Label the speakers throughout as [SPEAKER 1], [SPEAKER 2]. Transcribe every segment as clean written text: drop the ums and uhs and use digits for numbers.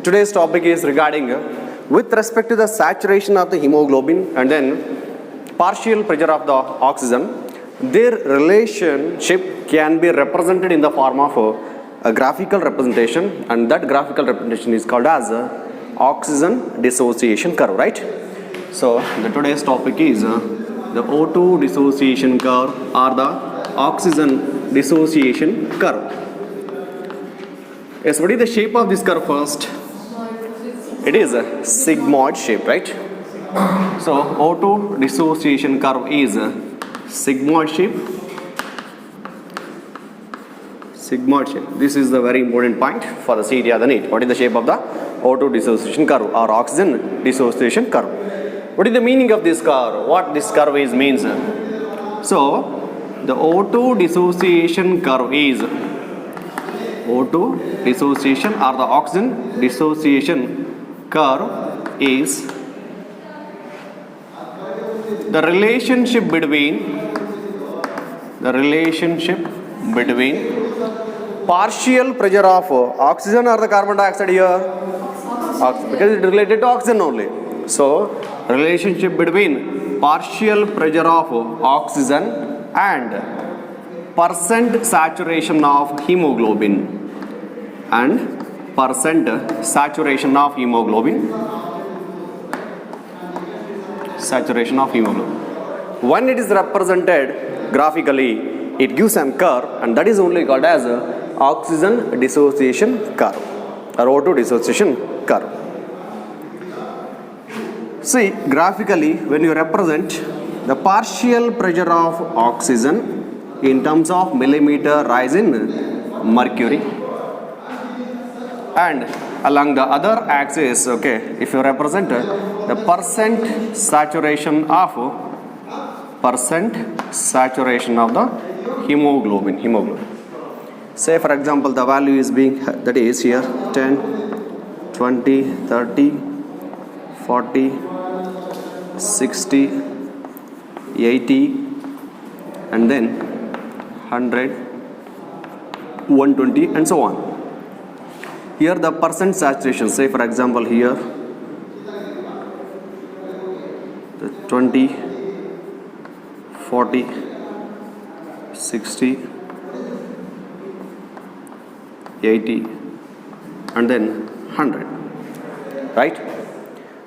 [SPEAKER 1] today's topic is regarding with respect to the saturation of the hemoglobin and then partial pressure of the oxygen, their relationship can be represented in the form of a graphical representation, and that graphical representation is called as oxygen dissociation curve, right? So the today's topic is the O2 dissociation curve or the oxygen dissociation curve. Yes, what is the shape of this curve first? It is a sigmoid shape, right? So O2 dissociation curve is a sigmoid shape. Sigmoid shape. This is the very important point for the CET or the NEET. What is the shape of the O2 dissociation curve or oxygen dissociation curve? What is the meaning of this curve? What this curve is means? So the O2 dissociation curve is O2 dissociation or the oxygen dissociation curve is the relationship between partial pressure of oxygen or the carbon dioxide here, because it is related to oxygen only. So relationship between partial pressure of oxygen and percent saturation of hemoglobin saturation of hemoglobin. When it is represented graphically, it gives a curve, and that is only called as oxygen dissociation curve or O2 dissociation curve. See, graphically, when you represent the partial pressure of oxygen in terms of millimeter rise in mercury, and along the other axis, okay, if you represent the percent saturation of the hemoglobin. Say for example, the value is being, that is here 10, 20, 30, 40, 60, 80, and then 100, 120, and so on. Here the percent saturation, say for example here the 20, 40, 60, 80, and then 100, right?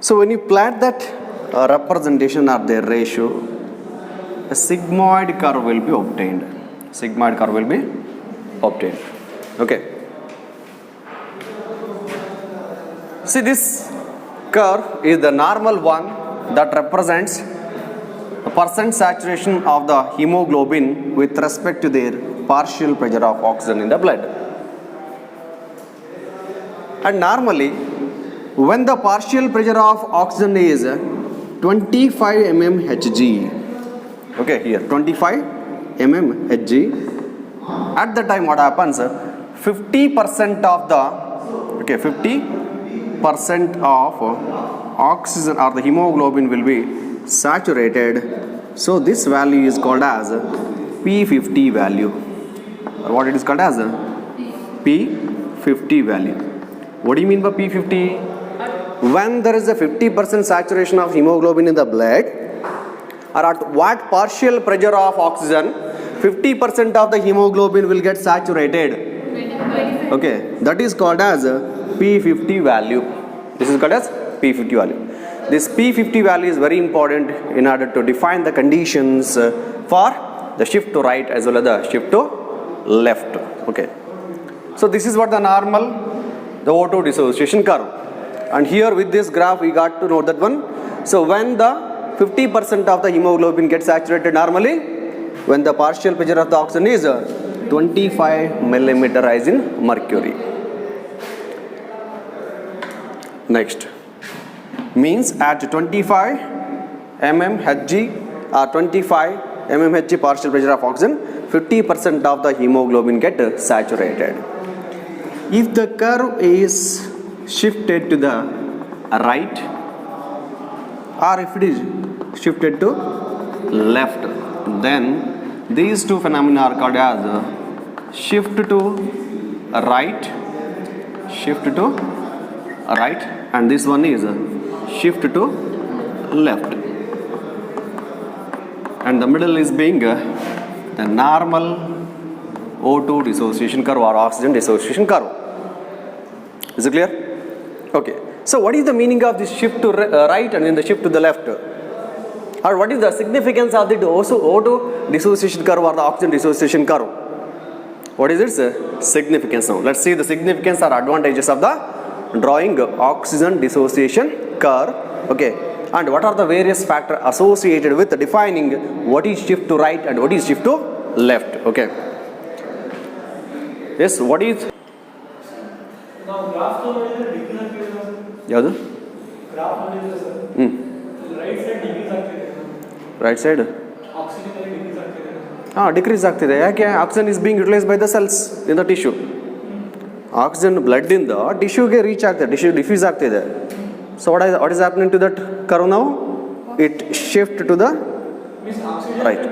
[SPEAKER 1] So when you plot that representation or their ratio, a sigmoid curve will be obtained. Okay. See, this curve is the normal one that represents the percent saturation of the hemoglobin with respect to their partial pressure of oxygen in the blood. And normally, when the partial pressure of oxygen is 25 mmHg, okay, here 25 mmHg, at the time what happens, 50% of oxygen or the hemoglobin will be saturated. So this value is called as P50 value. What it is called as P50 value. What do you mean by P50? When there is a 50% saturation of hemoglobin in the blood, or at what partial pressure of oxygen 50% of the hemoglobin will get saturated. Okay, that is called as P50 value. This is called as P50 value. This P50 value is very important in order to define the conditions for the shift to right as well as the shift to left. Okay. So this is what the normal, the O2 dissociation curve. And here with this graph we got to know that one. So when the 50% of the hemoglobin gets saturated normally, when the partial pressure of the oxygen is 25 millimeter rise in mercury. Next, means at 25 mmHg or 25 mmHg partial pressure of oxygen, 50% of the hemoglobin get saturated. If the curve is shifted to the right, or if it is shifted to left, then these two phenomena are called as shift to right, shift to right, and this one is shift to left, and the middle is being the normal O2 dissociation curve or oxygen dissociation curve. Is it clear? Okay. So what is the meaning of this shift to right and then the shift to the left? Or what is the significance of the O2 dissociation curve or the oxygen dissociation curve? What is its significance now? Let's see the significance or advantages of the drawing oxygen dissociation curve. Okay. And what are the various factors associated with defining what is shift to right and what is shift to left? Okay. Yes, what is?
[SPEAKER 2] Now, graph
[SPEAKER 1] ಯಾವುದು?
[SPEAKER 2] Right side decrease ಆಗ್ತಿದೆ.
[SPEAKER 1] Right side
[SPEAKER 2] oxygen decrease ಆಗ್ತಿದೆ.
[SPEAKER 1] Decrease ಆಗ್ತಿದೆ. ಯಾಕೆ? Oxygen is being utilise by the cells in the tissue. Oxygen blood ಇಂದ ಟಿಶ್ಯೂಗೆ reach ಆಗ್ತಿದೆ, tissue diffuse ಆಗ್ತಿದೆ. So what is happening to that curve now? It shift to the right.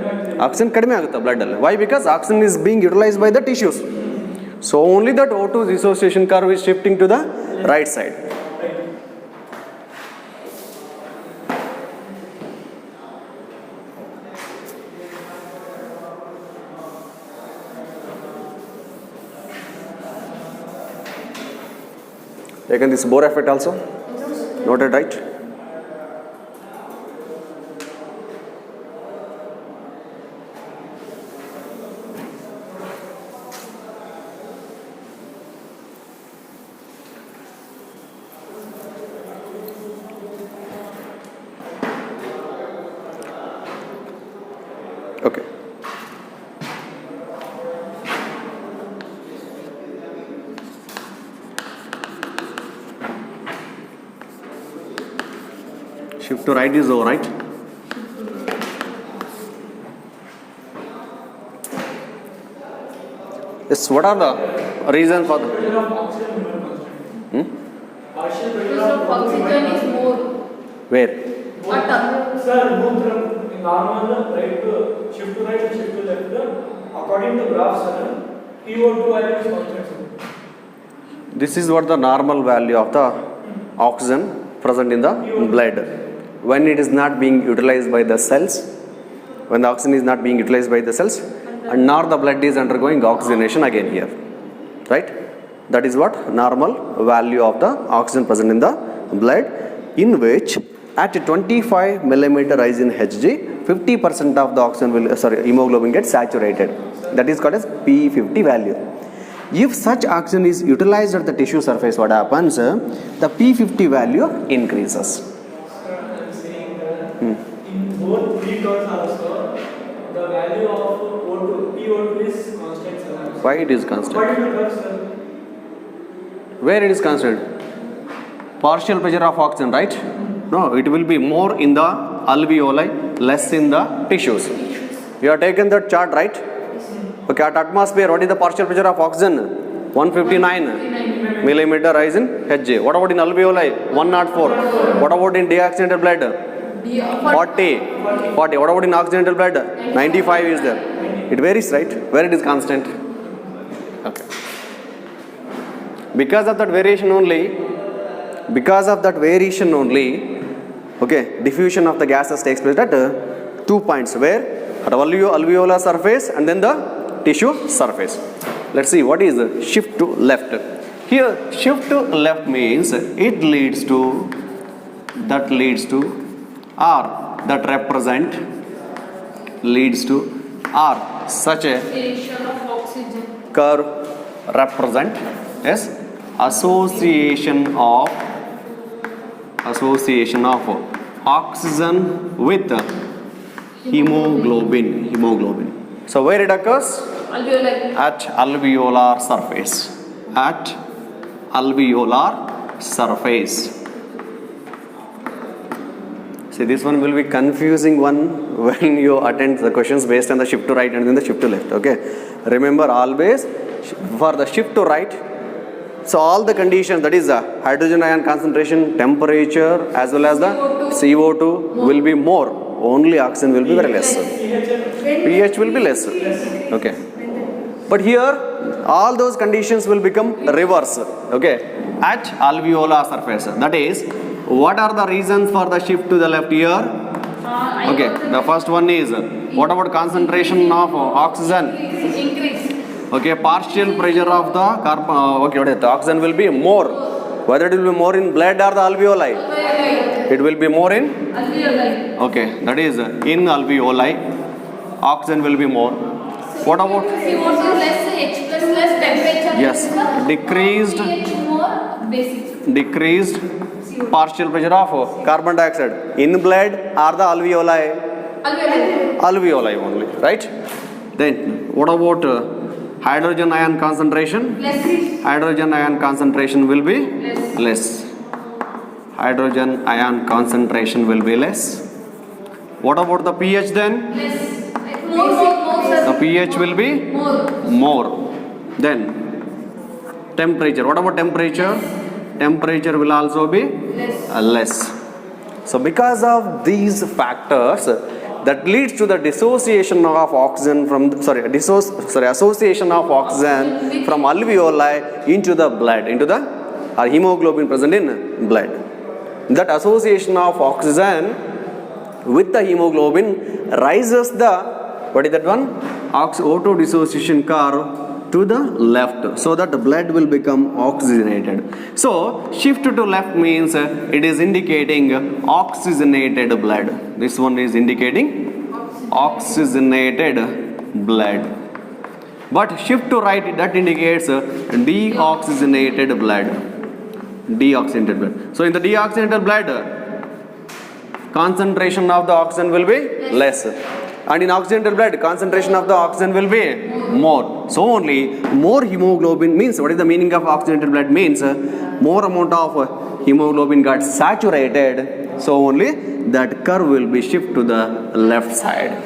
[SPEAKER 1] Oxygen ಕಡಿಮೆ ಆಗುತ್ತೆ blood ಅಲ್ಲಿ. Why? Because oxygen is being utilise by the tissues. So only that O2 dissociation curve is shifting to the right side. Taken this Bohr effect also? Noted, right? Okay. Shift to right is over, right? Yes, what are the reason for the
[SPEAKER 2] Partial
[SPEAKER 3] Because of oxygen is more.
[SPEAKER 1] where?
[SPEAKER 2] Sir, move from normal right to shift to right and shift to left. According to graph, sir, PO2 value is constant.
[SPEAKER 1] This is what the normal value of the oxygen present in the blood. When it is not being utilized by the cells, when the oxygen is not being utilized by the cells, and nor the blood is undergoing oxygenation again here, right? That is what normal value of the oxygen present in the blood, in which at 25 millimeter rise in Hg, 50% of the oxygen will, hemoglobin gets saturated. That is called as P50 value. If such oxygen is utilized at the tissue surface, what happens? The P50 value increases.
[SPEAKER 2] Sir, I am saying that in both three curves also, the value of O2, PO2 is constant, sir.
[SPEAKER 1] Why it is constant?
[SPEAKER 2] According to curve, sir.
[SPEAKER 1] Where it is constant? Partial pressure of oxygen, right? No, it will be more in the alveoli, less in the tissues. You have taken that chart, right? Okay, at atmosphere, what is the partial pressure of oxygen? 159 millimeter rise in Hg. What about in alveoli? 104. What about in deoxygenated blood? 40. What about in oxygenated blood? 95 is there. It varies, right? Where it is constant? Okay. Because of that variation only, okay, diffusion of the gases takes place at 2 points, where at alveolar surface and then the tissue surface. Let's see what is the shift to left. Here, shift to left means it leads to or that represent leads to or such a
[SPEAKER 3] Association of oxygen.
[SPEAKER 1] curve represent yes association of oxygen with hemoglobin. So where it occurs?
[SPEAKER 3] Alveoli.
[SPEAKER 1] At alveolar surface. See, this one will be confusing one when you attend the questions based on the shift to right and then the shift to left. Okay, remember always for the shift to right, so all the conditions, that is the hydrogen ion concentration, temperature as well as the CO2 will be more, only oxygen will be very less. pH will be less. Okay, but here all those conditions will become reverse. Okay, at alveolar surface. That is, what are the reasons for the shift to the left here? Okay, the first one is, what about concentration of oxygen?
[SPEAKER 3] Increase.
[SPEAKER 1] Okay, partial pressure of the carbon, okay, what is it? The oxygen will be more. Whether it will be more in blood or the alveoli? It will be more in?
[SPEAKER 3] Alveoli.
[SPEAKER 1] Okay, that is in alveoli, oxygen will be more. What about?
[SPEAKER 3] CO2 less, H plus less, temperature
[SPEAKER 1] Yes,
[SPEAKER 3] less,
[SPEAKER 1] decreased.
[SPEAKER 3] pH more, basic.
[SPEAKER 1] Decreased partial pressure of carbon dioxide in blood or the alveoli?
[SPEAKER 3] Alveoli.
[SPEAKER 1] Alveoli only, right? Then, what about hydrogen ion concentration?
[SPEAKER 3] Less.
[SPEAKER 1] Hydrogen ion concentration will be
[SPEAKER 3] Less.
[SPEAKER 1] less. Hydrogen ion concentration will be less. What about the pH then?
[SPEAKER 3] Less. More,
[SPEAKER 1] The
[SPEAKER 3] sir.
[SPEAKER 1] pH will be more. Then temperature. What about temperature? Temperature will also be less. So because of these factors, that leads to the dissociation of oxygen from association of oxygen from alveoli into the blood, into the hemoglobin present in blood. That association of oxygen with the hemoglobin rises the, what is that one? O2 dissociation curve to the left, so that the blood will become oxygenated. So shift to left means it is indicating oxygenated blood. This one is indicating oxygenated blood. But shift to right, that indicates deoxygenated blood. Deoxygenated blood. So in the deoxygenated blood, concentration of the oxygen will be less. And in oxygenated blood, concentration of the oxygen will be more. So only more hemoglobin means, what is the meaning of oxygenated blood means? More amount of hemoglobin got saturated. So only that curve will be shift to the left side.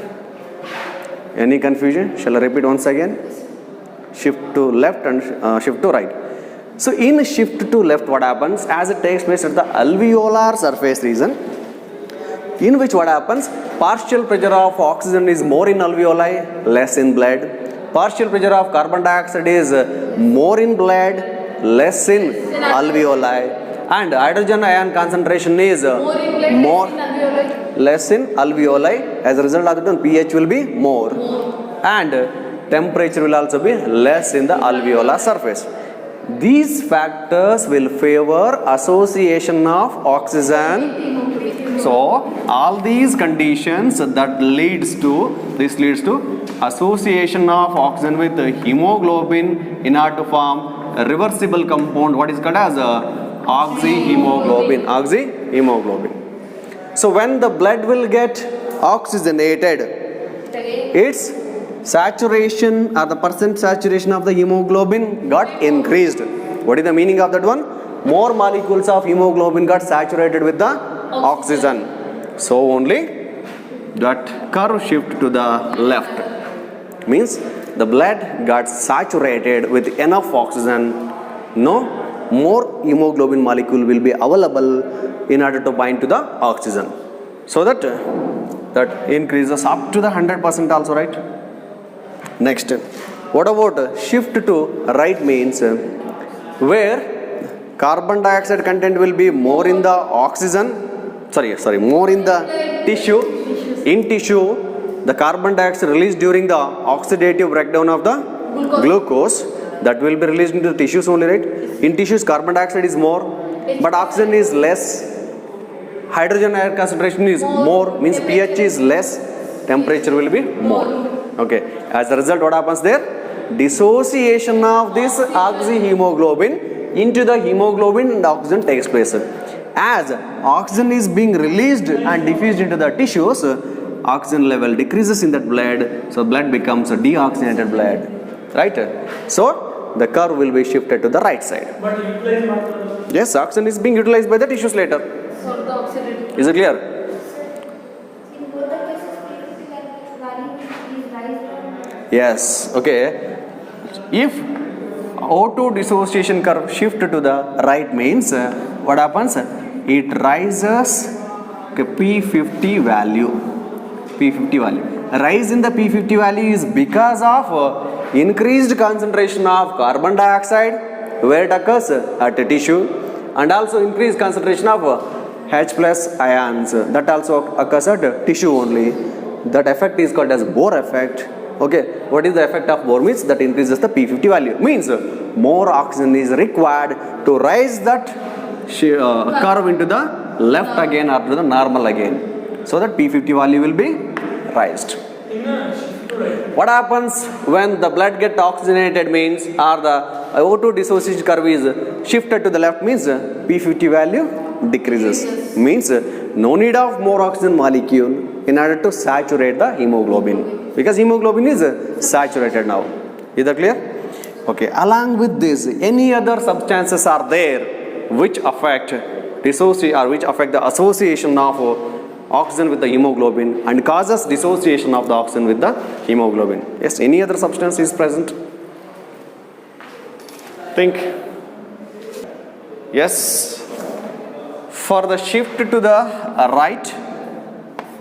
[SPEAKER 1] Any confusion? Shall I repeat once again? Shift to left and shift to right. So in shift to left, what happens? As it takes place at the alveolar surface region, in which what happens? Partial pressure of oxygen is more in alveoli, less in blood. Partial pressure of carbon dioxide is more in blood, less in alveoli. And hydrogen ion concentration is more, less in alveoli. As a result of that, pH will be more. And temperature will also be less in the alveolar surface. These factors will favor association of oxygen. So all these conditions that leads to association of oxygen with hemoglobin in order to form a reversible compound, what is called as oxyhemoglobin. Oxyhemoglobin. So when the blood will get oxygenated, its saturation or the percent saturation of the hemoglobin got increased. What is the meaning of that one? More molecules of hemoglobin got saturated with the oxygen. So only that curve shift to the left. Means the blood got saturated with enough oxygen. No more hemoglobin molecule will be available in order to bind to the oxygen. So that increases up to the 100% also, right? Next, what about shift to right means where carbon dioxide content will be more in the oxygen, more in the tissue. In tissue, the carbon dioxide released during the oxidative breakdown of the glucose, that will be released into the tissues only, right? In tissues, carbon dioxide is more, but oxygen is less. Hydrogen ion concentration is more, means pH is less, temperature will be more. Okay, as a result, what happens there? Dissociation of this oxyhemoglobin into the hemoglobin and oxygen takes place. As oxygen is being released and diffused into the tissues, oxygen level decreases in that blood, so blood becomes a deoxygenated blood, right? So the curve will be shifted to the right side.
[SPEAKER 2] But utilized not.
[SPEAKER 1] Yes, oxygen is being utilized by the tissues later.
[SPEAKER 3] So the oxidative.
[SPEAKER 1] Is it clear?
[SPEAKER 4] In both the cases, value is rise.
[SPEAKER 1] Yes, okay. If O2 dissociation curve shift to the right means what happens? It rises P50 value. Rise in the P50 value is because of increased concentration of carbon dioxide where it occurs at the tissue, and also increased concentration of H plus ions, that also occurs at tissue only. That effect is called as Bohr effect. Okay, what is the effect of Bohr? Means that increases the P50 value. Means more oxygen is required to raise that curve into the left again or to the normal again, so that P50 value will be raised.
[SPEAKER 2] In a shift to right.
[SPEAKER 1] What happens when the blood gets oxygenated means, or the O2 dissociation curve is shifted to the left means P50 value decreases. Means no need of more oxygen molecule in order to saturate the hemoglobin, because hemoglobin is saturated now. Is that clear? Okay. Along with this, any other substances are there which affect which affect the association of oxygen with the hemoglobin and causes dissociation of the oxygen with the hemoglobin. Yes, any other substance is present? Think. Yes. For the shift to the right,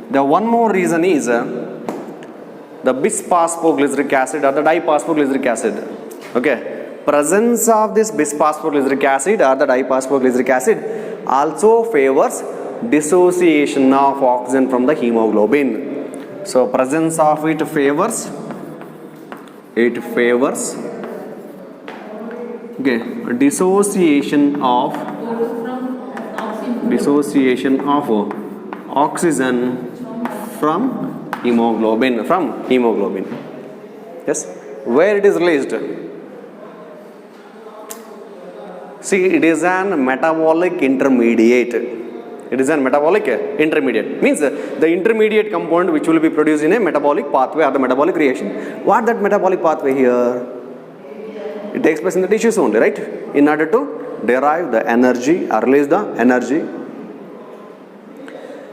[SPEAKER 1] the one more reason is the bisphosphoglyceric acid or the diphosphoglyceric acid. Okay. Presence of this bisphosphoglyceric acid or the diphosphoglyceric acid also favors dissociation of oxygen from the hemoglobin. So presence of it favors okay, dissociation of oxygen from hemoglobin. Yes, where it is released? See, it is an metabolic intermediate. It is a metabolic intermediate. Means the intermediate component which will be produced in a metabolic pathway or the metabolic reaction. What that metabolic pathway here? It takes place in the tissues only, right? In order to derive the energy or release the energy.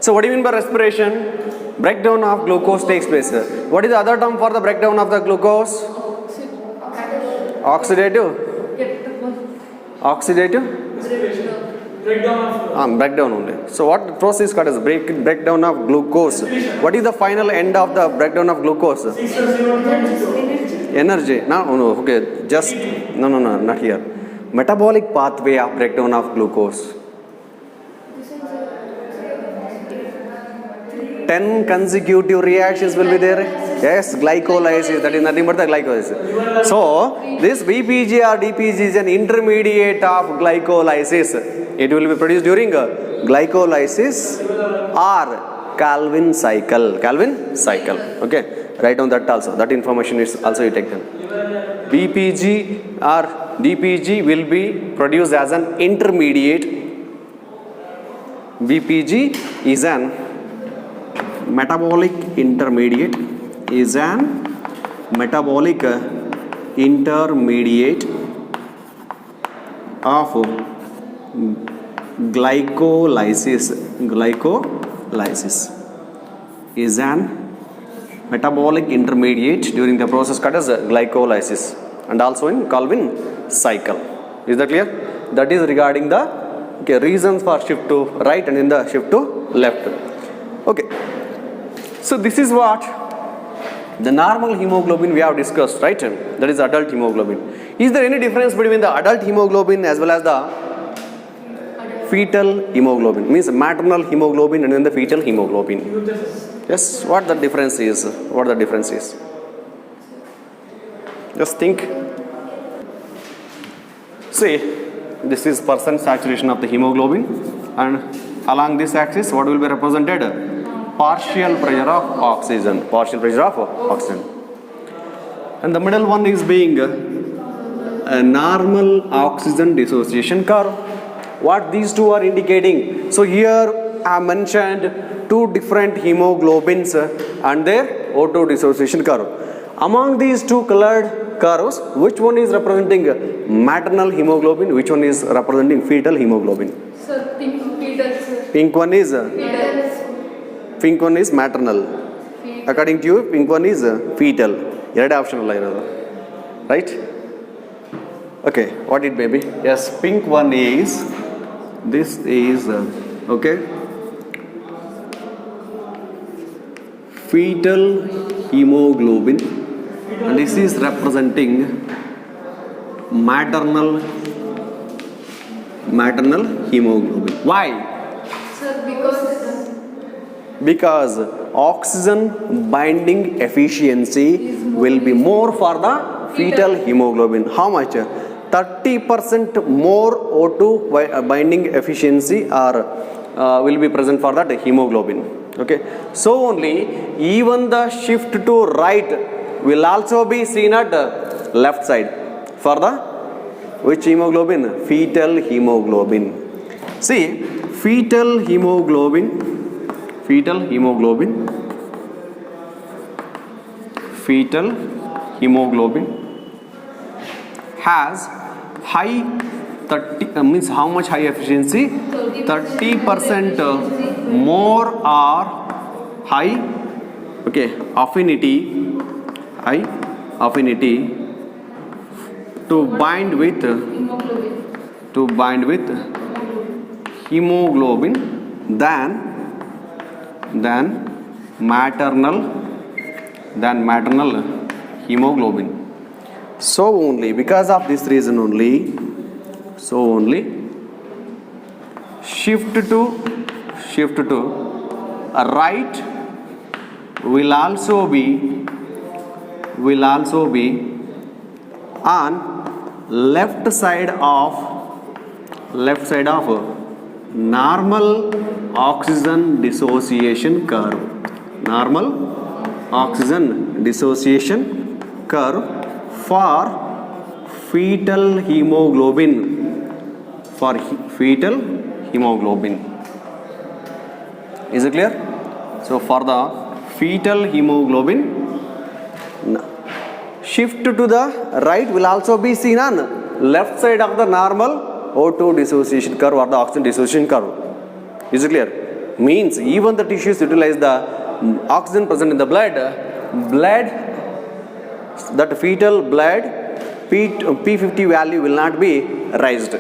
[SPEAKER 1] So what do you mean by respiration? Breakdown of glucose takes place. What is the other term for the breakdown of the glucose? Oxidative? Breakdown only. So what process is called as breakdown of glucose? What is the final end of the breakdown of glucose? Energy. No. Okay. Just no. Not here. Metabolic pathway of breakdown of glucose. 10 consecutive reactions will be there. Yes, glycolysis. That is nothing but the glycolysis. So this BPG or DPG is an intermediate of glycolysis. It will be produced during glycolysis or Calvin cycle. Okay, write down that also. That information is also you take them. BPG or DPG will be produced as an intermediate. BPG is an metabolic intermediate. Of glycolysis is an metabolic intermediate during the process called as glycolysis and also in Calvin cycle. Is that clear? That is regarding the reasons for shift to right and in the shift to left. Okay. So this is what the normal hemoglobin we have discussed, right? That is adult hemoglobin. Is there any difference between the adult hemoglobin as well as the fetal hemoglobin? Means maternal hemoglobin and then the fetal hemoglobin. Yes, what the difference is? Just think. See, this is percent saturation of the hemoglobin, and along this axis what will be represented? Partial pressure of oxygen. And the middle one is being a normal oxygen dissociation curve. What these two are indicating? So here I mentioned two different hemoglobins and their O2 dissociation curve. Among these two colored curves, which one is representing maternal hemoglobin? Which one is representing fetal hemoglobin?
[SPEAKER 3] Sir, fetal.
[SPEAKER 1] Pink one is maternal. According to you, pink one is fetal. Right? Okay, what it may be? Yes, pink one is, this is, fetal hemoglobin, and this is representing maternal maternal hemoglobin. Why?
[SPEAKER 3] Sir,
[SPEAKER 1] Because oxygen binding efficiency will be more for the fetal hemoglobin. How much? 30% more O2 binding efficiency will be present for that hemoglobin. Okay, so only even the shift to right will also be seen at left side for the which hemoglobin? Fetal hemoglobin. See, fetal hemoglobin has high 30 means how much high efficiency? 30% more or high affinity to bind with hemoglobin than maternal hemoglobin. So only because of this reason only shift to right will also be on left side of normal oxygen dissociation curve. For fetal hemoglobin. Is it clear? So for the fetal hemoglobin, shift to the right will also be seen on left side of the normal O2 dissociation curve or the oxygen dissociation curve. Is it clear? Means even the tissues utilize the oxygen present in the blood, that fetal blood P50 value will not be raised.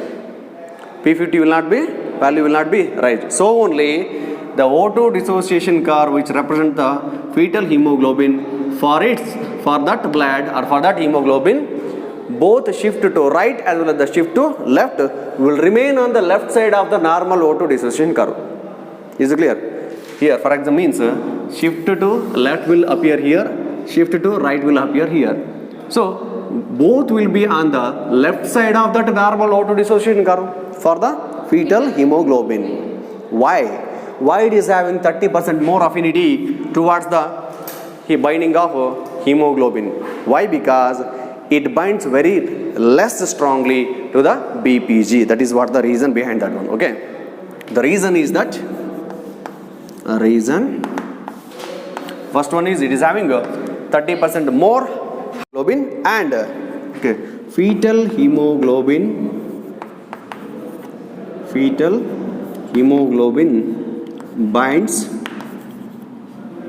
[SPEAKER 1] Value will not be raised. So only the O2 dissociation curve which represent the fetal hemoglobin for that blood or for that hemoglobin, both shift to right as well as the shift to left will remain on the left side of the normal O2 dissociation curve. Is it clear? Here, for example, means shift to left will appear here, shift to right will appear here. So both will be on the left side of that normal O2 dissociation curve for the fetal hemoglobin. Why? Why it is having 30% more affinity towards the binding of hemoglobin? Why? Because it binds very less strongly to the BPG. That is what the reason behind that one. Okay. The reason is that first one is it is having 30% more hemoglobin and fetal hemoglobin binds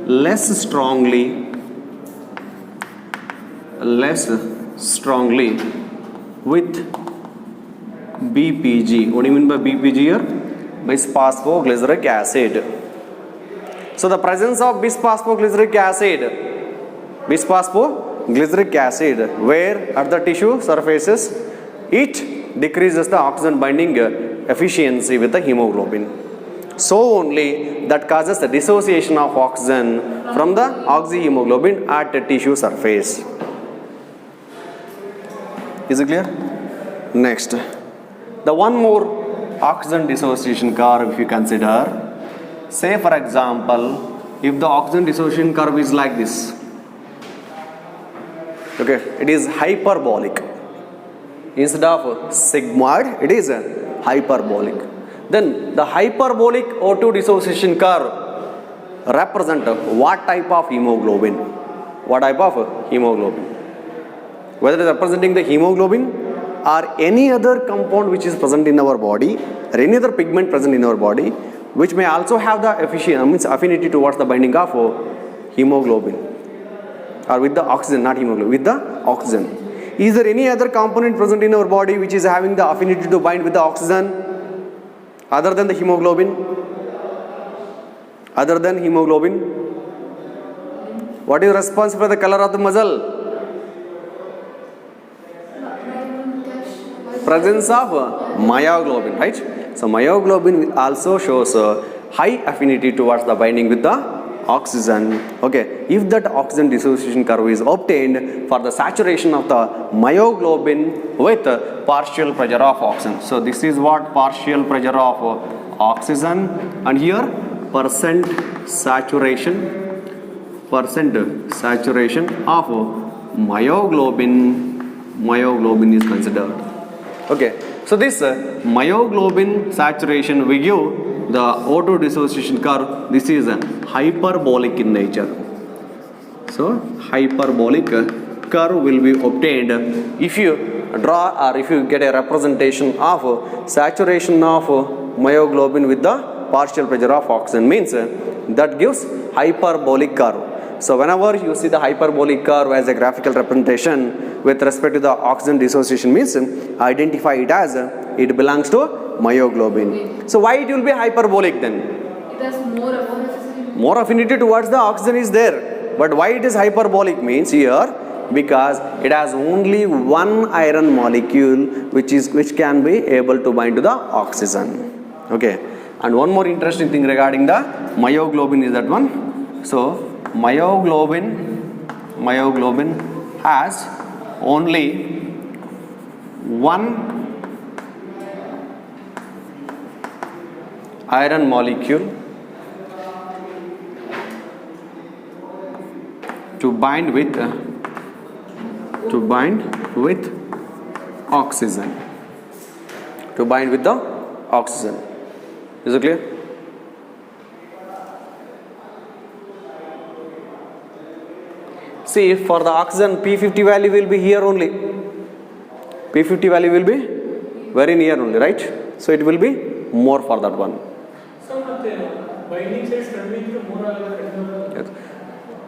[SPEAKER 1] less strongly with BPG. What do you mean by BPG here? Bisphosphoglyceric acid. So the presence of bisphosphoglyceric acid where at the tissue surfaces, it decreases the oxygen binding efficiency with the hemoglobin. So only that causes the dissociation of oxygen from the oxyhemoglobin at the tissue surface. Is it clear? Next, the one more oxygen dissociation curve if you consider, say for example, if the oxygen dissociation curve is like this, it is hyperbolic. Instead of sigmoid, it is hyperbolic. Then the hyperbolic O2 dissociation curve represent what type of hemoglobin? Whether it is representing the hemoglobin or any other compound which is present in our body or any other pigment present in our body which may also have the affinity towards the binding of hemoglobin or with the oxygen, not hemoglobin, with the oxygen. Is there any other component present in our body which is having the affinity to bind with the oxygen other than the hemoglobin? What is responsible for the color of the muscle? presence of myoglobin, right? So myoglobin also shows high affinity towards the binding with the oxygen. Okay, if that oxygen dissociation curve is obtained for the saturation of the myoglobin with partial pressure of oxygen. So this is what partial pressure of oxygen, and here percent saturation of myoglobin is considered. Okay, so this myoglobin saturation we give the O2 dissociation curve. This is hyperbolic in nature. So hyperbolic curve will be obtained if you draw or if you get a representation of saturation of myoglobin with the partial pressure of oxygen, means that gives hyperbolic curve. So whenever you see the hyperbolic curve as a graphical representation with respect to the oxygen dissociation, means identify it as it belongs to myoglobin. So why it will be hyperbolic then?
[SPEAKER 3] It has more affinity.
[SPEAKER 1] More affinity towards the oxygen is there, but why it is hyperbolic means here, because it has only one iron molecule which can be able to bind to the oxygen. Okay, and one more interesting thing regarding the myoglobin is that one. So myoglobin has only one iron molecule to bind with oxygen. To bind with the oxygen. Is it clear? See, for the oxygen, P50 value will be here only. P50 value will be very near only, right? So it will be more for that one.
[SPEAKER 2] So binding sites more.
[SPEAKER 1] Yes.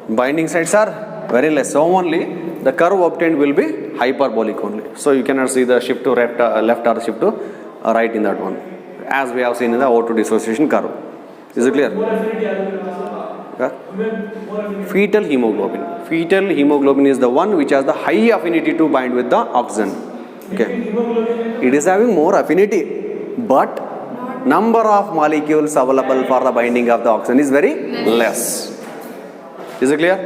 [SPEAKER 1] Binding sites are very less. So only the curve obtained will be hyperbolic only. So you cannot see the shift to left or shift to right in that one, as we have seen in the O2 dissociation curve. Is it clear? Yeah. Fetal hemoglobin. Fetal hemoglobin is the one which has the high affinity to bind with the oxygen. Okay. It is having more affinity, but number of molecules available for the binding of the oxygen is very less. Is it clear?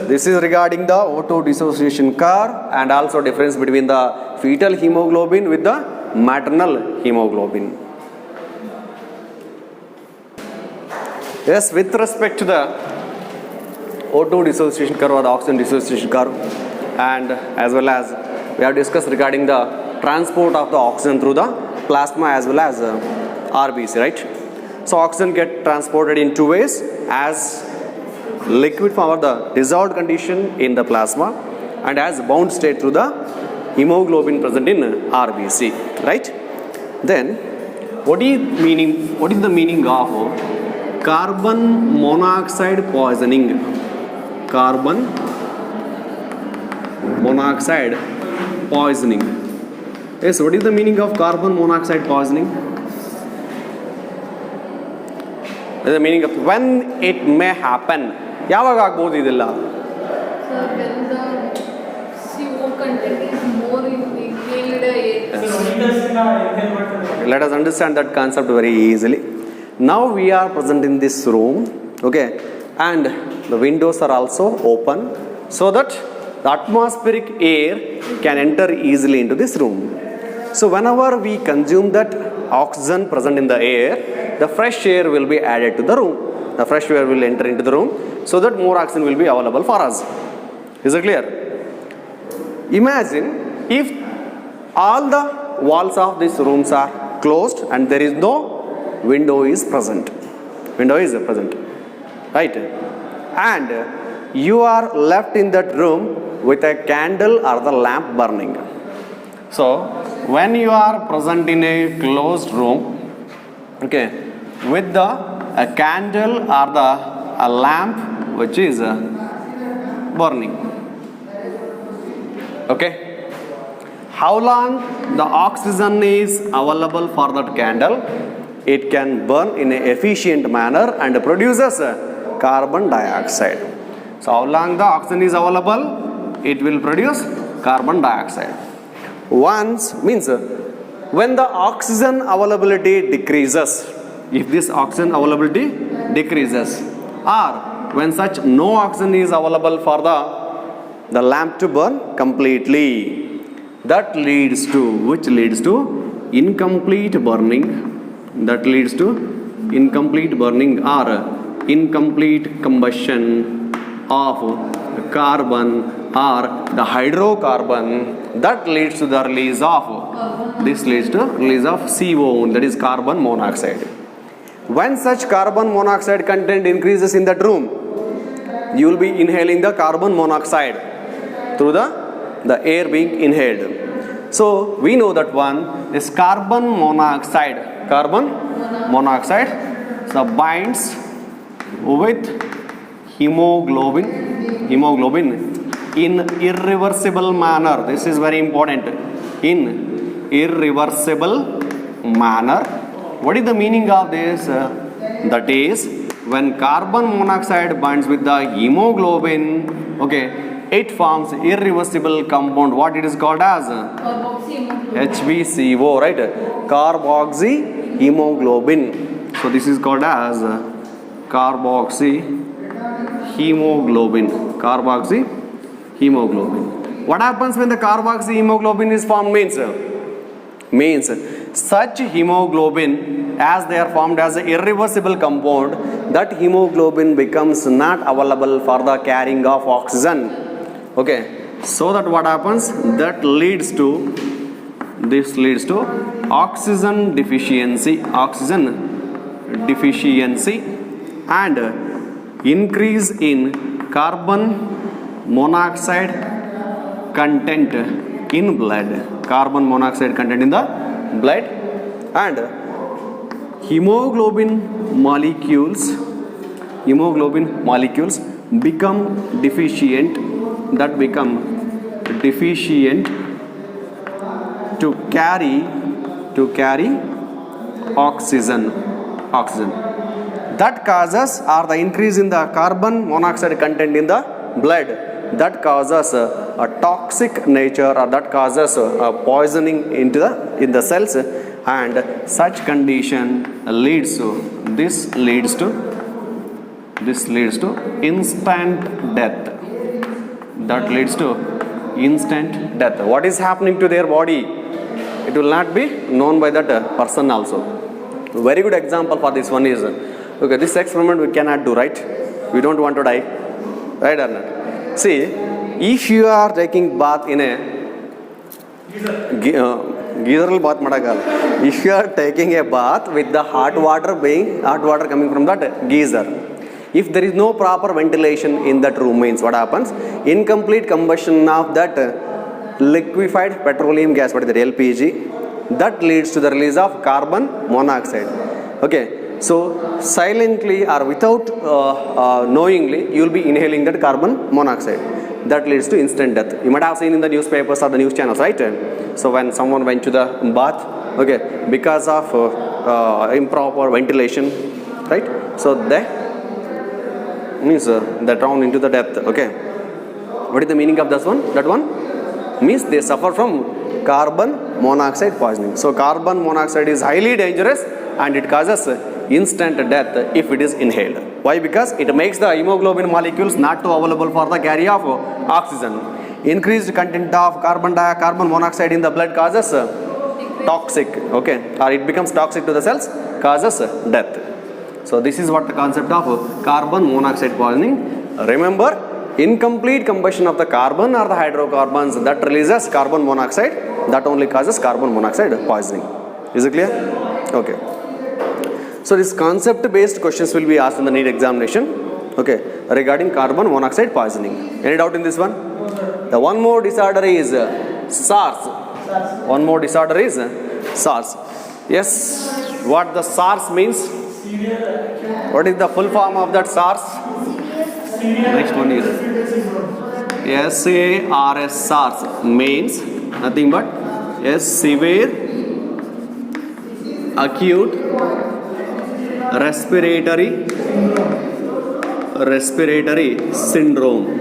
[SPEAKER 1] This is regarding the O2 dissociation curve and also difference between the fetal hemoglobin with the maternal hemoglobin. Yes, with respect to the O2 dissociation curve or the oxygen dissociation curve, and as well as we have discussed regarding the transport of the oxygen through the plasma as well as RBC, right? So oxygen get transported in two ways, as liquid form or the dissolved condition in the plasma, and as bound state through the hemoglobin present in RBC, right? Then what is the meaning of carbon monoxide poisoning? Carbon monoxide poisoning. Yes, what is the meaning of carbon monoxide poisoning? The meaning of when it may happen. ಯಾವಾಗ ಆಗಬಹುದು ಇದೆಲ್ಲ?
[SPEAKER 3] Sir, when the CO content is more in inhaled air.
[SPEAKER 1] Let us understand that concept very easily. Now we are present in this room, okay, and the windows are also open so that the atmospheric air can enter easily into this room. So whenever we consume that oxygen present in the air, the fresh air will be added to the room. The fresh air will enter into the room so that more oxygen will be available for us. Is it clear? Imagine if all the walls of these rooms are closed and there is no window is present. Window is present, right? And you are left in that room with a candle or the lamp burning. So when you are present in a closed room, okay, with a candle or a lamp which is burning, okay, how long the oxygen is available for that candle? It can burn in an efficient manner and produces carbon dioxide. So how long the oxygen is available? It will produce carbon dioxide. Once means when the oxygen availability decreases, if this oxygen availability decreases, or when such no oxygen is available for the lamp to burn completely, that leads to, which leads to incomplete burning, that leads to incomplete burning or incomplete combustion of carbon or the hydrocarbon, that leads to the release of, this leads to release of CO, that is carbon monoxide. When such carbon monoxide content increases in that room, you will be inhaling the carbon monoxide through the air being inhaled. So we know that one is carbon monoxide, so binds with hemoglobin in irreversible manner. This is very important. In irreversible manner. What is the meaning of this? That is, when carbon monoxide binds with the hemoglobin, okay, it forms irreversible compound. What it is called as? HbCO, right? Carboxyhemoglobin. So this is called as carboxyhemoglobin. Carboxyhemoglobin. What happens when the carboxyhemoglobin is formed means such hemoglobin, as they are formed as an irreversible compound, that hemoglobin becomes not available for the carrying of oxygen. Okay, so that what happens? That leads to, this leads to oxygen deficiency and increase in carbon monoxide content in blood, carbon monoxide content in the blood, and hemoglobin molecules become deficient, that become deficient to carry oxygen. That causes, or the increase in the carbon monoxide content in the blood, that causes a toxic nature, or that causes a poisoning in the cells, and such condition leads to instant death. That leads to instant death. What is happening to their body? It will not be known by that person also. Very good example for this one is, okay, this experiment we cannot do, right? We don't want to die, right or not? See, if you are taking bath in a geyser bath madagala, if you are taking a bath with the hot water coming from that geyser, if there is no proper ventilation in that room, means what happens? Incomplete combustion of that liquefied petroleum gas, what is that, LPG, that leads to the release of carbon monoxide. Okay, so silently or without knowingly, you will be inhaling that carbon monoxide. That leads to instant death. You might have seen in the newspapers or the news channels, right? So when someone went to the bath, okay, because of improper ventilation, right? So they means they drown into the death. Okay, what is the meaning of this one? That one means they suffer from carbon monoxide poisoning. So carbon monoxide is highly dangerous and it causes instant death if it is inhaled. Why? Because it makes the hemoglobin molecules not too available for the carry of oxygen. Increased content of carbon monoxide in the blood causes toxic, okay, or it becomes toxic to the cells, causes death. So this is what the concept of carbon monoxide poisoning. Remember, incomplete combustion of the carbon or the hydrocarbons that releases carbon monoxide, that only causes carbon monoxide poisoning. Is it clear? Okay. So this concept based questions will be asked in the NEET examination, okay, regarding carbon monoxide poisoning. Any doubt in this one? The one more disorder is SARS. One more disorder is SARS. Yes, what the SARS means? What is the full form of that SARS? Next one is SARS. SARS means nothing but severe acute respiratory syndrome,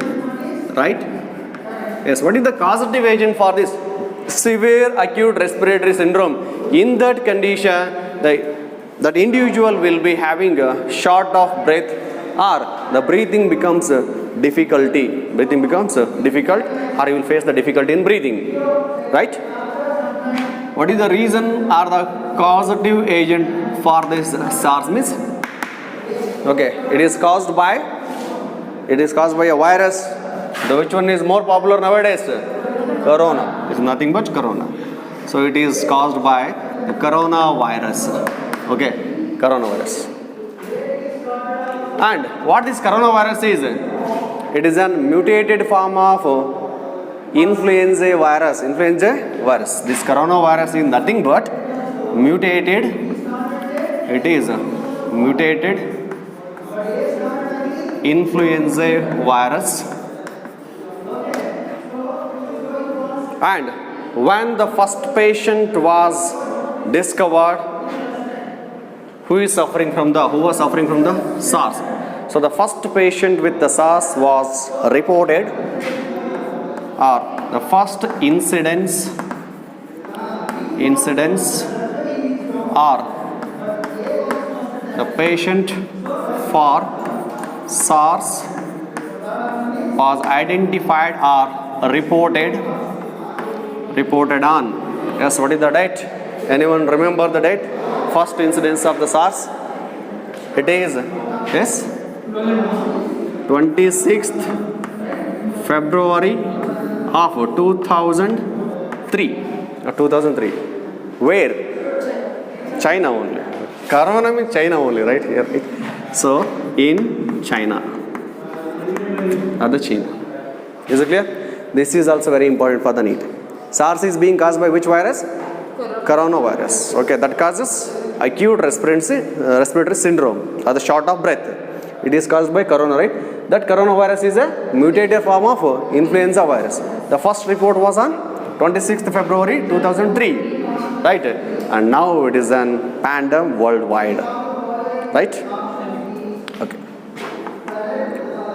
[SPEAKER 1] right? Yes, what is the causative agent for this severe acute respiratory syndrome. In that condition, that individual will be having a short of breath, or the breathing becomes difficulty. Breathing becomes difficult, or you will face the difficulty in breathing. Right? What is the reason or the causative agent for this SARS means? Okay, it is caused by a virus. Which one is more popular nowadays? Corona. It's nothing but corona. So it is caused by the coronavirus. Okay, coronavirus. And what this coronavirus is? It is a mutated form of influenza virus. This coronavirus is nothing but mutated. It is a mutated influenza virus. And when the first patient was discovered, who was suffering from the SARS. So the first patient with the SARS was reported, or the first incidence or the patient for SARS was identified or reported on. Yes, what is the date? Anyone remember the date? First incidence of the SARS? It is, yes, 26th February of 2003. Where? China only. Corona means China only, right? Here. So, in China. Other China. Is it clear? This is also very important for the NEET. SARS is being caused by which virus? Coronavirus. Okay, that causes acute respiratory syndrome, or the short of breath. It is caused by corona, right? That coronavirus is a mutated form of influenza virus. The first report was on 26th February 2003, right? And now it is an pandemic worldwide, right? Okay.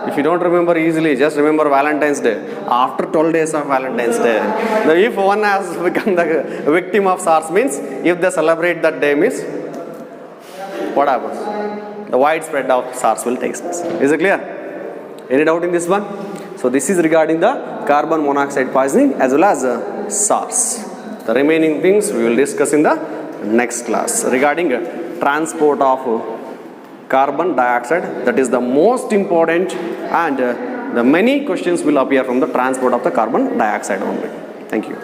[SPEAKER 1] If you don't remember easily, just remember Valentine's Day. After 12 days of Valentine's Day, now if one has become the victim of SARS, means if they celebrate that day, means what happens? The widespread of SARS will take place. Is it clear? Any doubt in this one? So this is regarding the carbon monoxide poisoning as well as SARS. The remaining things we will discuss in the next class regarding transport of carbon dioxide. That is the most important, and the many questions will appear from the transport of the carbon dioxide only. Thank you.